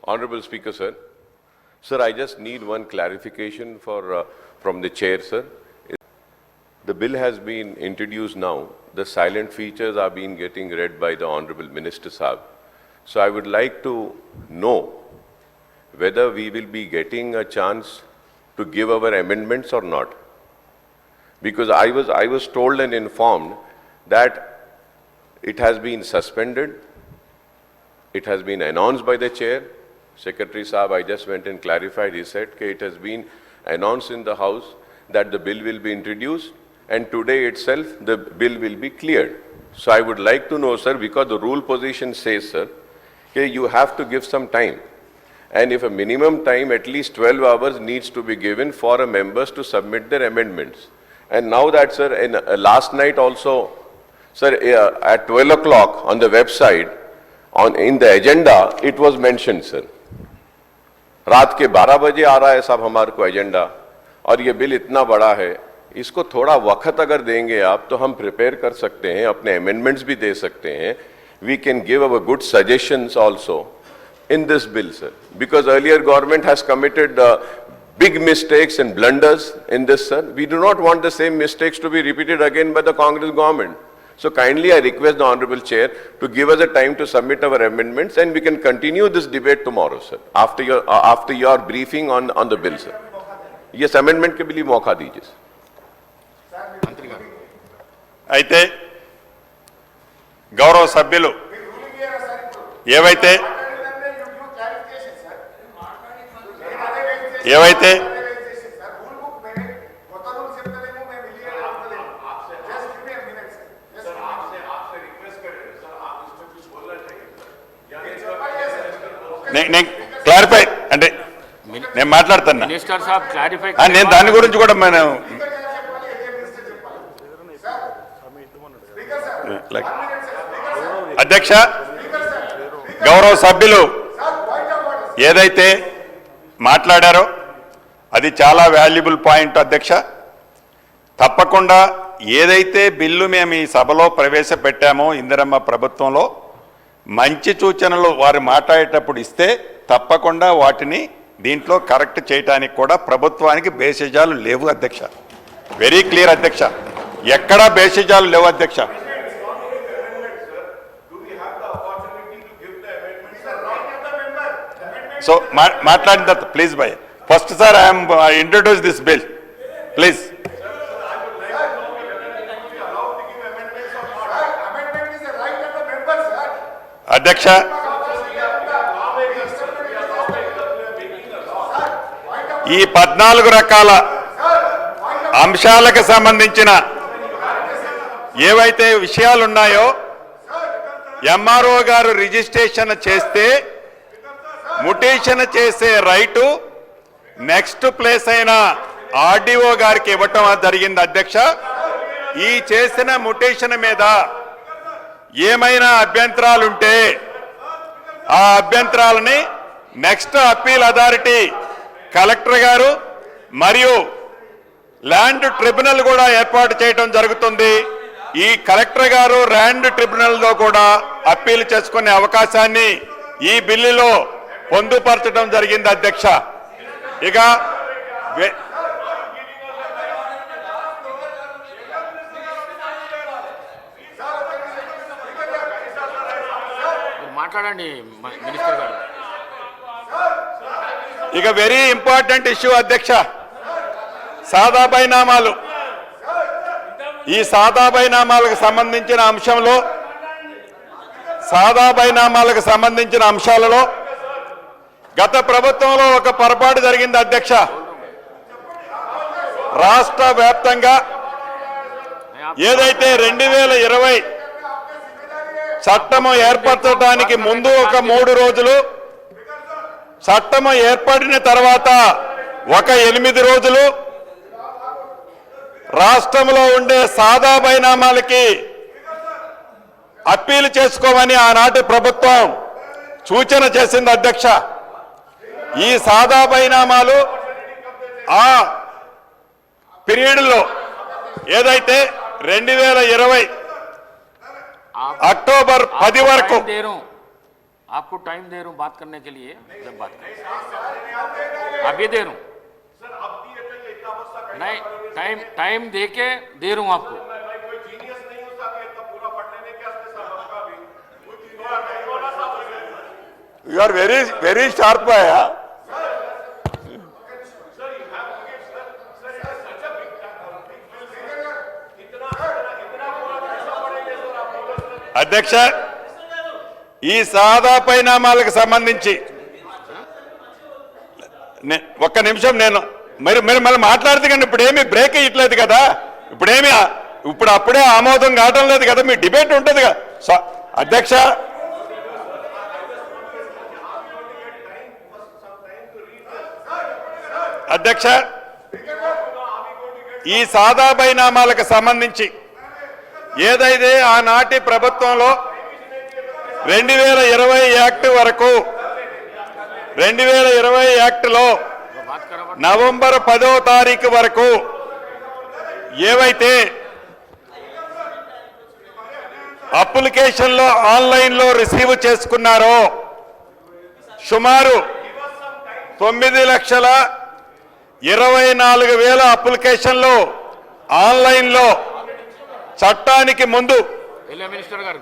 Honorable Speaker, sir. Sir, I just need one clarification from the chair, sir. The bill has been introduced now. The silent features are being getting read by the Honorable Minister Saab. So I would like to know whether we will be getting a chance to give our amendments or not. Because I was told and informed that it has been suspended. It has been announced by the chair. Secretary Saab, I just went and clarified. He said that it has been announced in the House that the bill will be introduced, and today itself the bill will be cleared. So I would like to know, sir, because the rule position says, sir, that you have to give some time. And if a minimum time, at least 12 hours needs to be given for a members to submit their amendments. And now that, sir, last night also, sir, at 12 o'clock on the website, in the agenda, it was mentioned, sir. रात के 12 बजे आ रहा है साहब हमारे को agenda, और ये बिल इतना बड़ा है, इसको थोड़ा वक्त अगर देंगे आप तो हम प्रिपेयर कर सकते हैं, अपने अमेंडमेंट्स भी दे सकते हैं. We can give our good suggestions also in this bill, sir, because earlier government has committed big mistakes and blunders in this, sir. We do not want the same mistakes to be repeated again by the Congress government. So kindly I request the Honorable Chair to give us a time to submit our amendments, and we can continue this debate tomorrow, sir, after your briefing on the bill, sir. Yes, amendment के लिए मौका दीजिए. అయితే గౌరవ సభ్యులు ఏవైతే clarify అంటే నేను మాట్లాడుతున్నా, నేను దాని గురించి కూడా మనం అధ్యక్ష గౌరవ సభ్యులు ఏదైతే మాట్లాడారో అది చాలా వాల్యుబుల్ పాయింట్ అధ్యక్ష. తప్పకుండా ఏదైతే బిల్లు మేము ఈ సభలో ప్రవేశపెట్టామో ఇందిరమ్మ ప్రభుత్వంలో మంచి సూచనలు వారు మాట్లాడేటప్పుడు ఇస్తే తప్పకుండా వాటిని దీంట్లో కరెక్ట్ చేయడానికి కూడా ప్రభుత్వానికి బేసిజాలు లేవు అధ్యక్ష. వెరీ క్లియర్ అధ్యక్ష, ఎక్కడా బేసిజాలు లేవు అధ్యక్ష. సో మాట్లాడిన తర్వాత please by first sir I'm introduce this bill please. అధ్యక్ష ఈ 14 రకాల అంశాలకు సంబంధించిన ఏవైతే విషయాలున్నాయో ఎంఆర్ఓ గారు రిజిస్ట్రేషన్ చేస్తే ముటేషన్ చేసే రైటు నెక్స్ట్ ప్లేస్ అయిన ఆర్డీఓ గారికి ఇవ్వటం జరిగింది అధ్యక్ష. ఈ చేసిన ముటేషన్ మీద ఏమైనా అభ్యంతరాలుంటే ఆ అభ్యంతరాలని నెక్స్ట్ అప్పీల్ అథారిటీ కలెక్టర్ గారు మరియు ల్యాండ్ ట్రిబ్యునల్ కూడా ఏర్పాటు చేయడం జరుగుతుంది. ఈ కలెక్టర్ గారు ల్యాండ్ ట్రిబ్యునల్తో కూడా అప్పీల్ చేసుకునే అవకాశాన్ని ఈ బిల్లులో పొందుపరచడం జరిగింది అధ్యక్ష. ఇక మాట్లాడండి మినిస్టర్ గారు. ఇక వెరీ ఇంపార్టెంట్ ఇష్యూ అధ్యక్ష, సాదా బైనామాలు. ఈ సాదా బైనామాలకు సంబంధించిన అంశంలో గత ప్రభుత్వంలో ఒక పొరపాటు జరిగింది అధ్యక్ష. రాష్ట్ర వ్యాప్తంగా ఏదైతే 2020 చట్టము ఏర్పరచడానికి ముందు ఒక 3 రోజులు, చట్టము ఏర్పడిన తర్వాత ఒక 8 రోజులు రాష్ట్రంలో ఉండే సాదా బైనామాలకి అప్పీల్ చేసుకోమని ఆనాటి ప్రభుత్వం సూచన చేసింది అధ్యక్ష. ఈ సాదా బైనామాలు ఆ పీరియడ్లో ఏదైతే 2020 అక్టోబర్ 10 వరకు आपको टाइम दे रहा हूँ बात करने के लिए, जब बात करें अभी दे रहा हूँ, नहीं टाइम दे के दे रहा हूँ आपको। You are very very sharp అయ్యా. అధ్యక్ష, ఈ సాదా పరిణామాలకు సంబంధించి ఒక్క నిమిషం నేను మీరు మళ్ళీ మాట్లాడితే కానీ ఇప్పుడు ఏమి బ్రేక్ ఇయ్యట్లేదు కదా, ఇప్పుడు అప్పుడే ఆమోదం కావడం లేదు కదా, మీ డిబేట్ ఉంటుంది కదా అధ్యక్ష. అధ్యక్ష, ఈ సాదా పరిణామాలకు సంబంధించి ఏదైతే ఆనాటి ప్రభుత్వంలో 2020 యాక్ట్ వరకు 2020 యాక్ట్లో बात करा నవంబర్ 10వ తారీఖు వరకు ఏవైతే అప్లికేషన్లో ఆన్లైన్లో రిసీవ్ చేసుకున్నారో సుమారు 9,24,000 అప్లికేషన్లు ఆన్లైన్లో చట్టానికి ముందు मिनिस्टर गाరు